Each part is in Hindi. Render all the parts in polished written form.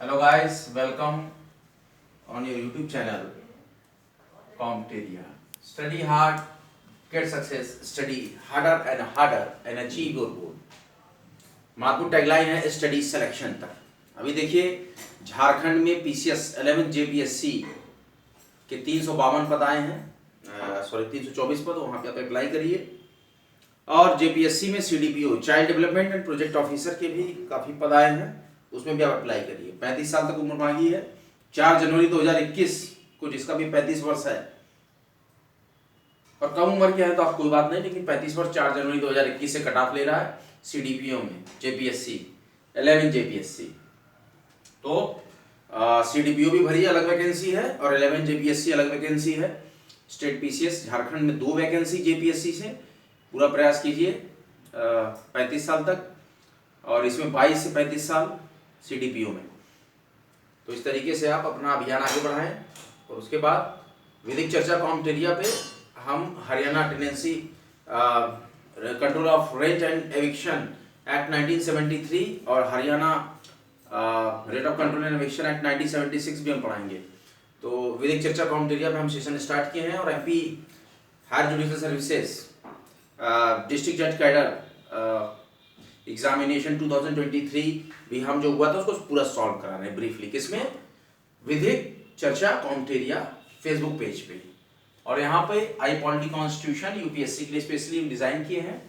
Hello guys, welcome on your YouTube channel Compteria. Study hard, get success. Study harder and achieve your goal. हमारा टैगलाइन है स्टडी सिलेक्शन तक। अभी देखिए झारखंड में पीसीएस 11 जेपीएससी के 352 पद आए हैं, 324 पद, वहाँ पे आप अप्लाई करिए। और जेपीएससी में CDPO child development and project officer के भी काफ़ी पद आए हैं, उसमें भी आप अप्लाई करिए। 35 साल तक उम्र मांगी है। 4 जनवरी 2021 को जिसका भी 35 वर्ष है और कम उम्र के है तो आप कोई बात नहीं, लेकिन 35 वर्ष 4 जनवरी 2021 से कट ऑफ ले रहा है सीडीपीओ में जेपीएससी 11 जेपीएससी। तो सीडीपीओ भी भरी अलग वैकेंसी है और 11 जेपीएससी अलग वैकेंसी है। स्टेट पीसीएस झारखंड में 2 वैकेंसी जेपीएससी से। पूरा प्रयास कीजिए 35 साल तक, और इसमें 22 से 35 साल सीडीपीओ में। तो इस तरीके से आप अपना अभियान आगे बढ़ाएं। और उसके बाद विधिक चर्चा कॉम्टेरिया पे हम Haryana tenancy control of rent and eviction act 1973 और Haryana rate of control and eviction act 1976 भी हम पढ़ाएंगे। तो विधिक चर्चा कॉम्टेरिया पे हम सेशन स्टार्ट किए हैं। और MP higher judicial services district जज कैडर एग्जामिनेशन 2023 भी हम जो हुआ था उसको पूरा सॉल्व करा रहे हैं ब्रीफली। किसमें? विधिक चर्चा कॉम्टेरिया फेसबुक पेज पे। और यहाँ पे आई पॉलिटी कॉन्स्टिट्यूशन यूपीएससी के लिए स्पेशली डिजाइन किए हैं।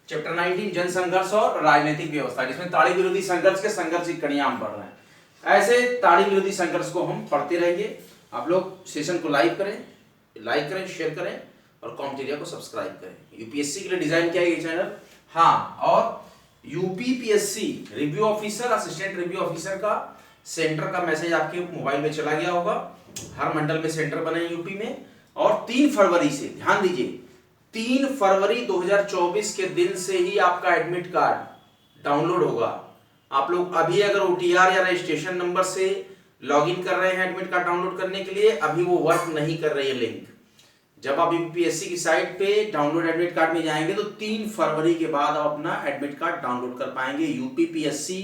चैप्टर 19 जन संघर्ष और राजनीतिक व्यवस्था, जिसमें ताड़ी विरोधी संघर्ष के संघर्ष की कड़ियां हम पढ़ रहे हैं। ऐसे ताड़ी विरोधी संघर्ष को हम पढ़ते रहेंगे। आप लोग सेशन को लाइक करें, शेयर करें और कॉम्टेरिया को सब्सक्राइब करें। यूपीएससी के लिए डिजाइन किया है ये चैनल। हाँ, और UPPSC review officer, assistant review officer का सेंटर का मैसेज आपके मोबाइल में चला गया होगा। हर मंडल में सेंटर बने हैं यूपी में। और 3 फरवरी से, ध्यान दीजिए, 3 फरवरी 2024 के दिन से ही आपका एडमिट कार्ड डाउनलोड होगा। आप लोग अभी अगर ओटीआर या रजिस्ट्रेशन नंबर से लॉगिन कर रहे हैं एडमिट कार्ड डाउनलोड करने के लिए, अभी वो वर्क नहीं कर रही है लिंक। जब आप यूपीएससी की साइट पे डाउनलोड एडमिट कार्ड में जाएंगे तो 3 फरवरी के बाद आप अपना एडमिट कार्ड डाउनलोड कर पाएंगे UPPSC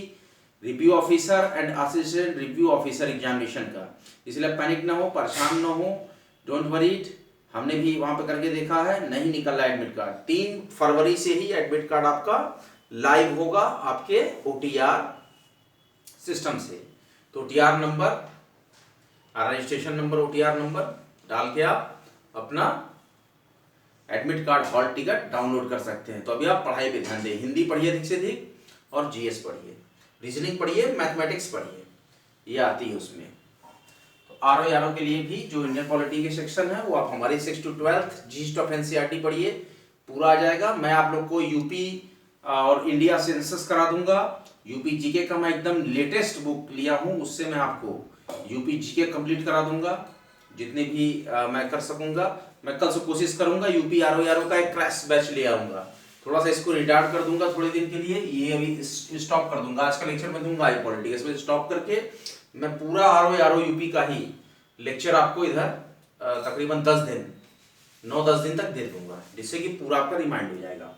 review officer and assistant review officer examination का। इसलिए पैनिक ना हो, परेशान ना हो, डोंट वरीड। हमने भी वहां पे करके देखा है, नहीं निकल रहा एडमिट कार्ड। 3 फरवरी से ही एडमिट कार्ड आपका लाइव होगा आपके ओटीआर सिस्टम से। तो OTR number, registration number, OTR number डाल के आप अपना admit card hall ticket download कर सकते हैं। तो अभी आप पढ़ाई पे ध्यान दें। हिंदी पढ़िए अधिक से अधिक और जीएस पढ़िए, रीजनिंग पढ़िए, मैथमेटिक्स पढ़िए, ये आती है उसमें। तो आरओ यारो के लिए भी जो इंडियन पॉलिटी के सेक्शन है वो आप हमारे 6 to 12 जीस्ट ऑफ एनसीईआरटी पढ़िए, पूरा आ जाएगा। मैं आप लोग को यूपी और इंडिया सेंसस करा दूंगा। यूपी जीके का मैं एकदम लेटेस्ट बुक लिया हूँ, उससे मैं आपको यूपी जीके कंप्लीट करा दूंगा जितने भी मैं कर सकूंगा। मैं कल से कोशिश करूंगा यूपी आरओ का एक क्रैश बैच ले आऊंगा। थोड़ा सा इसको रिटार्ड कर दूंगा थोड़े दिन के लिए, ये अभी स्टॉप कर दूंगा। आज का लेक्चर मैं दूंगा आई पॉलिटिक्स, इसमें स्टॉप करके मैं पूरा आरओ यूपी का ही लेक्चर आपको इधर तकरीबन 9-10 दिन तक दे दूंगा, जिससे कि पूरा आपका रिमाइंड हो जाएगा।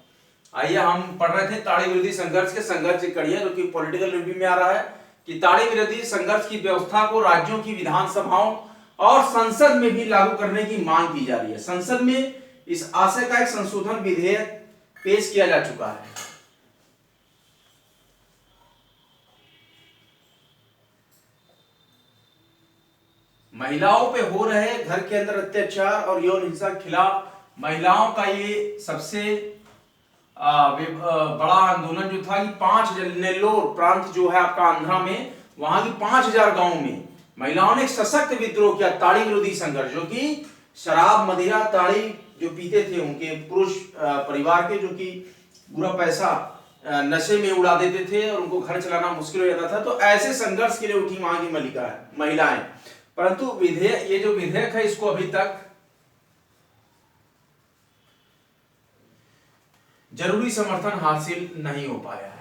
आइए, हम पढ़ रहे थे ताड़ी विरोधी संघर्ष के संघर्ष की कड़ियां, जो कि पॉलिटिकल रिव्यू में आ रहा है कि ताड़ी विरोधी संघर्ष की व्यवस्था को राज्यों की विधानसभाओं और संसद में भी लागू करने की मांग की जा रही है। संसद में इस आशय का एक संशोधन विधेयक पेश किया जा चुका है। महिलाओं पे हो रहे घर के अंदर अत्याचार और यौन हिंसा के खिलाफ महिलाओं का ये सबसे बड़ा आंदोलन जो था कि 5 नेल्लोर प्रांत जो है आपका आंध्रा में, वहां की 5000 गांवों में महिलाओं ने एक सशक्त विद्रोह किया, ताड़ी विरोधी संघर्ष। जो कि शराब, मदिरा, ताड़ी जो पीते थे उनके पुरुष परिवार के, जो कि पूरा पैसा नशे में उड़ा देते थे और उनको घर चलाना मुश्किल हो जाता था। तो ऐसे संघर्ष के लिए उठी वहां की महिलाएं। परंतु विधेयक, ये जो विधेयक है, इसको अभी तक जरूरी समर्थन हासिल नहीं हो पाया है।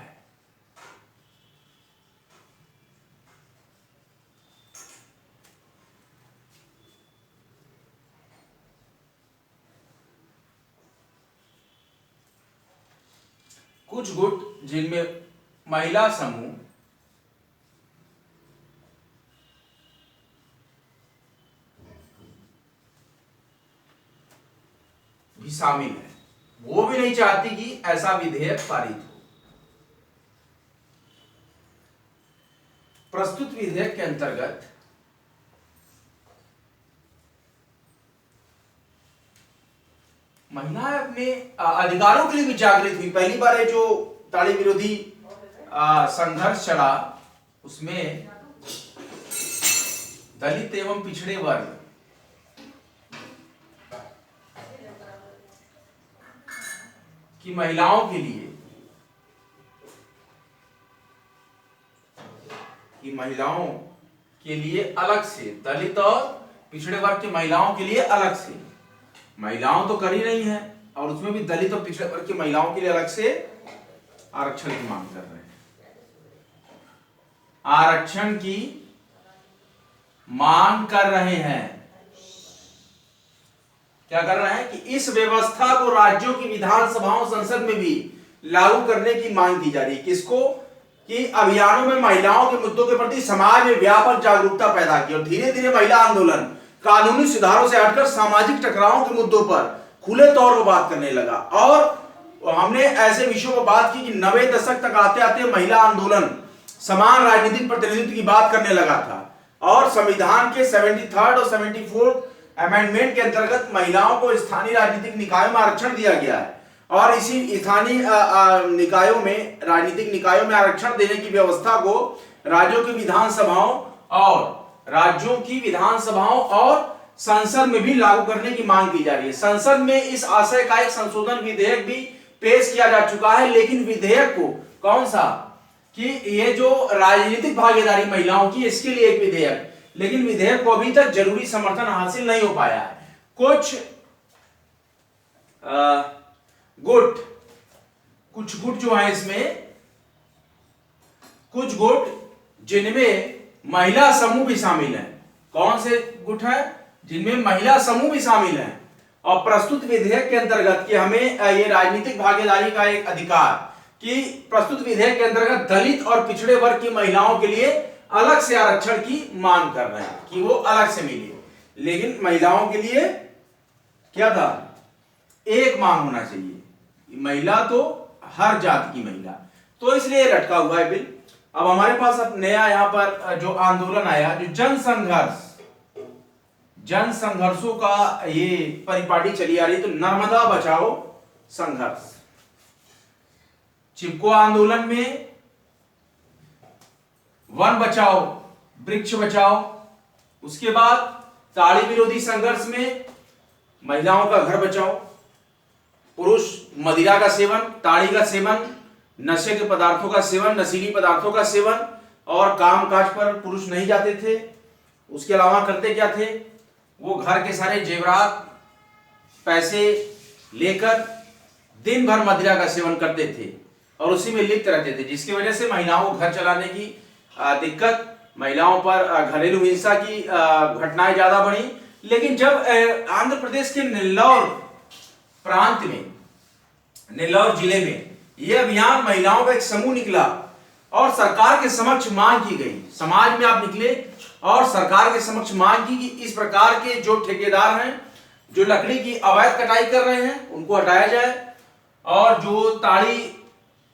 कुछ गुट जिनमें महिला समूह भी शामिल है, वो भी नहीं चाहती कि ऐसा विधेयक पारित हो। प्रस्तुत विधेयक के अंतर्गत महिलाएं अपने अधिकारों के लिए भी जागृत हुई। पहली बार ये जो ताड़ी विरोधी संघर्ष चला उसमें दलित एवं पिछड़े वर्ग की महिलाओं के लिए अलग से, दलित और पिछड़े वर्ग की महिलाओं के लिए अलग से, महिलाओं तो कर ही नहीं है और उसमें भी दलित और पिछड़े वर्ग की महिलाओं के लिए अलग से आरक्षण की मांग कर रहे हैं। आरक्षण की मांग कर रहे हैं। क्या कर रहे हैं कि इस व्यवस्था को राज्यों की विधानसभाओं संसद में भी लागू करने की मांग की जा रही है। किसको? कि अभियानों में महिलाओं के मुद्दों के प्रति समाज में व्यापक जागरूकता पैदा की और धीरे धीरे महिला आंदोलन कानूनी सुधारों से हटकर सामाजिक टकरावों के मुद्दों पर खुले तौर पर बात करने लगा। और हमने ऐसे विषयों पर बात की कि 90 दशक तक आते आते महिला आंदोलन समान राजनीतिक प्रतिनिधित्व की बात करने लगा था और संविधान के 73rd और 74th अमेंडमेंट के अंतर्गत महिलाओं को स्थानीय राजनीतिक निकायों में आरक्षण दिया गया है और इसी स्थानीय निकायों में, राजनीतिक निकायों में आरक्षण देने की व्यवस्था को राज्यों की विधानसभाओं और संसद में भी लागू करने की मांग की जा रही है। संसद में इस आशय का एक संशोधन विधेयक भी पेश किया जा चुका है, लेकिन विधेयक को कौन सा कि ये जो राजनीतिक भागीदारी महिलाओं की, इसके लिए एक विधेयक, लेकिन विधेयक को अभी तक जरूरी समर्थन हासिल नहीं हो पाया है। कुछ गुट जो है इसमें, कुछ गुट जिनमें महिला समूह भी शामिल हैं। कौन से गुट हैं? जिनमें महिला समूह भी शामिल हैं और प्रस्तुत विधेयक के अंतर्गत कि हमें ये राजनीतिक भागीदारी का एक अधिकार, कि प्रस्तुत विधेयक के अंतर्गत दलित और पिछड़े वर्ग की महिलाओं के लिए अलग से आरक्षण की मांग कर रहे हैं कि वो अलग से मिले, लेकिन महिलाओं के लिए क्या था? एक मांग होना चाहिए। महिला तो हर जाति की महिला, तो इसलिए लटका हुआ है बिल। अब हमारे पास अब नया यहाँ पर जो आंदोलन आया, जो जन संघर्षों का ये परिपाटी चली आ रही, तो नर्मदा बचाओ संघर्ष। चिपको आंदोलन में वन बचाओ वृक्ष बचाओ, उसके बाद ताड़ी विरोधी संघर्ष में महिलाओं का घर बचाओ, पुरुष मदिरा का सेवन, ताड़ी का सेवन, नशे के पदार्थों का सेवन, नशीली पदार्थों का सेवन और कामकाज पर पुरुष नहीं जाते थे। उसके अलावा करते क्या थे? वो घर के सारे जेवरात पैसे लेकर दिन भर मदिरा का सेवन करते थे और उसी में लिप्त रहते थे, जिसकी वजह से महिलाओं को घर चलाने की दिक्कत, महिलाओं पर घरेलू हिंसा की घटनाएं ज्यादा बढ़ी। लेकिन जब आंध्र प्रदेश के नेल्लौर प्रांत में, नेल्लौर जिले में यह अभियान महिलाओं का एक समूह निकला और सरकार के समक्ष मांग की गई, समाज में आप निकले और सरकार के समक्ष मांग की कि इस प्रकार के जो ठेकेदार हैं, जो लकड़ी की अवैध कटाई कर रहे हैं, उनको हटाया जाए और जो ताड़ी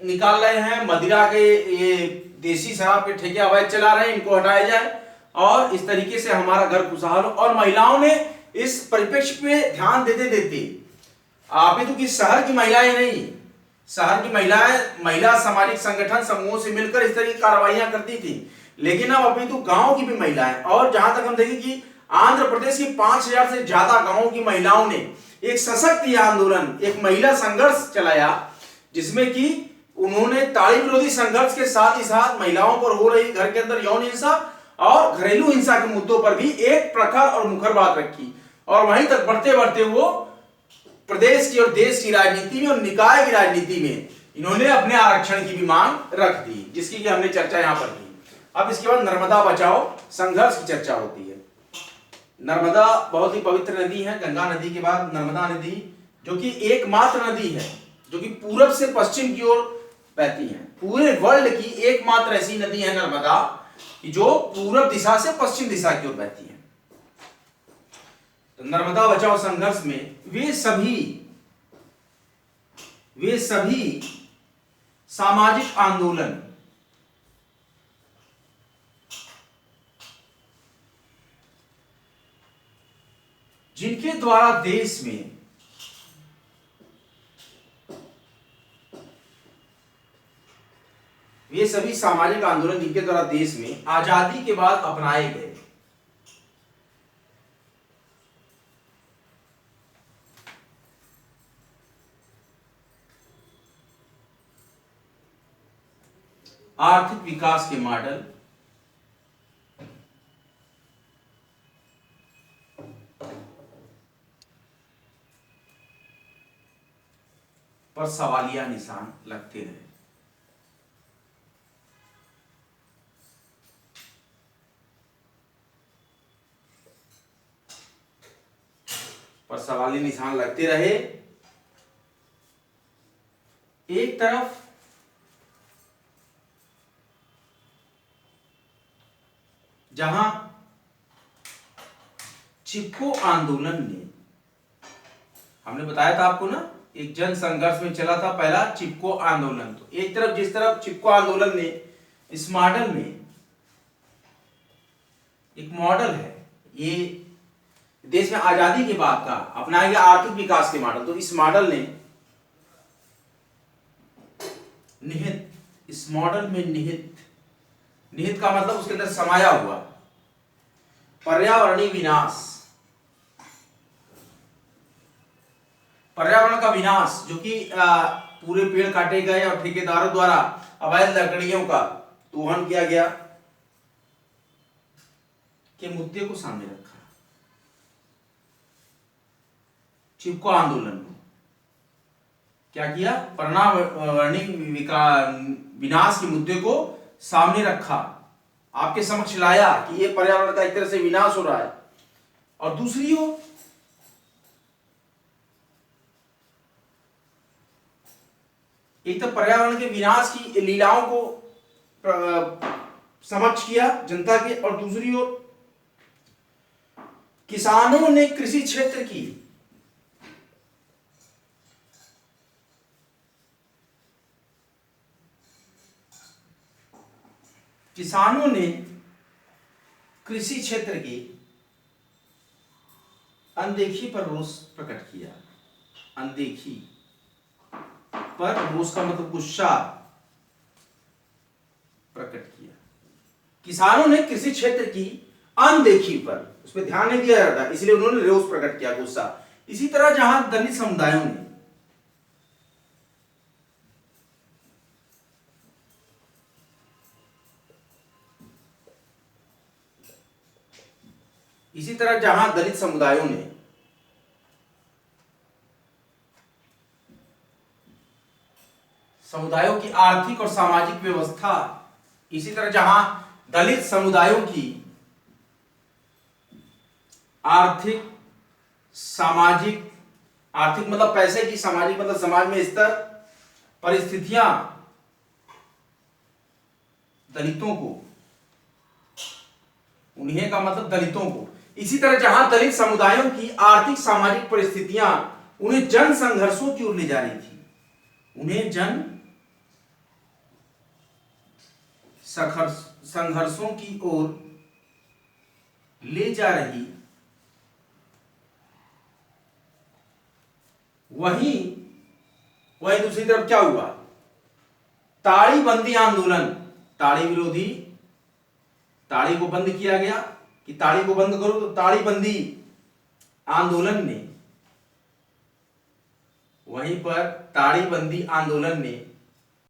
निकाल रहे हैं, मदिरा के ये देसी शराब के ठेके अवैध चला रहे हैं, इनको हटाया जाए और इस तरीके से हमारा घर खुशहाल हो। और महिलाओं ने इस परिप्रेक्ष्य पे ध्यान देते देते अभी तो कि शहर की महिलाएं नहीं, शहर की महिलाएं महिला सामाजिक संगठन समूहों से मिलकर इस तरह की कार्रवाइयां करती थी, लेकिन अब अभी तो गांव की भी महिलाएं, और जहां तक हम देखें कि आंध्र प्रदेश की 5000 से ज्यादा गांवों की महिलाओं ने एक सशक्त आंदोलन, एक महिला संघर्ष चलाया, जिसमें कि उन्होंने ताड़ी विरोधी संघर्ष के साथ ही साथ महिलाओं पर हो रही घर के अंदर यौन हिंसा और घरेलू हिंसा के मुद्दों पर भी एक प्रखर और मुखर बात रखी और वहीं तक बढ़ते बढ़ते वो प्रदेश की और देश की राजनीति में और निकाय की राजनीति में इन्होंने अपने आरक्षण की भी मांग रख दी, जिसकी कि हमने चर्चा यहां पर की। अब इसके बाद नर्मदा बचाओ संघर्ष की चर्चा होती है। नर्मदा बहुत ही पवित्र नदी है, गंगा नदी के बाद नर्मदा नदी, जो कि एकमात्र नदी है जो कि पूरब से पश्चिम की ओर बहती है। पूरे वर्ल्ड की एकमात्र ऐसी नदी है नर्मदा जो पूरब दिशा से पश्चिम दिशा की ओर बहती है। तो नर्मदा बचाओ संघर्ष में वे सभी वे सभी सामाजिक आंदोलन जिनके द्वारा देश में वे सभी सामाजिक आंदोलन जिनके द्वारा देश में आजादी के बाद अपनाए गए आर्थिक विकास के मॉडल पर सवालिया निशान लगते रहे। पर सवालिया निशान लगते रहे। एक तरफ जहां चिपको आंदोलन ने, हमने बताया था आपको ना, एक जन संघर्ष में चला था पहला चिपको आंदोलन। तो एक तरफ जिस तरफ चिपको आंदोलन ने इस मॉडल में, एक मॉडल है ये देश में आजादी के बाद का अपनाया गया आर्थिक विकास के मॉडल, तो इस मॉडल ने निहित, इस मॉडल में निहित, निहित का मतलब उसके अंदर समाया हुआ पर्यावरणीय विनाश, पर्यावरण का विनाश, जो कि पूरे पेड़ काटे गए और ठेकेदारों द्वारा अवैध लकड़ियों का दोहन किया गया, के मुद्दे को सामने रखा। चिपको आंदोलन में क्या किया? पर्यावरणीय विनाश के मुद्दे को सामने रखा, आपके समक्ष लाया कि ये पर्यावरण का एक तरह से विनाश हो रहा है। और दूसरी ओर एक तो पर्यावरण के विनाश की लीलाओं को समक्ष किया जनता के, और दूसरी ओर किसानों ने कृषि क्षेत्र की कृषि क्षेत्र की अनदेखी पर रोष प्रकट किया। अनदेखी पर रोष का मतलब गुस्सा प्रकट किया। किसानों ने कृषि क्षेत्र की अनदेखी पर, उस पर ध्यान नहीं दिया जाता, इसलिए उन्होंने रोष प्रकट किया, गुस्सा। इसी तरह जहां दलित समुदायों ने समुदायों की आर्थिक और सामाजिक व्यवस्था, इसी तरह जहां दलित समुदायों की आर्थिक, सामाजिक, आर्थिक मतलब पैसे की, सामाजिक मतलब समाज में स्तर, परिस्थितियां दलितों को, उन्हें का मतलब दलितों को, इसी तरह जहां दलित समुदायों की आर्थिक सामाजिक परिस्थितियां उन्हें जन संघर्षों की ओर ले जा रही थी, उन्हें जन संघर्षों की ओर ले जा रही, वहीं दूसरी तरफ क्या हुआ? ताड़ीबंदी आंदोलन, ताड़ी विरोधी, ताड़ी को बंद किया गया कि ताड़ी को बंद करो, तो ताड़ीबंदी आंदोलन ने, वहीं पर ताड़ीबंदी आंदोलन ने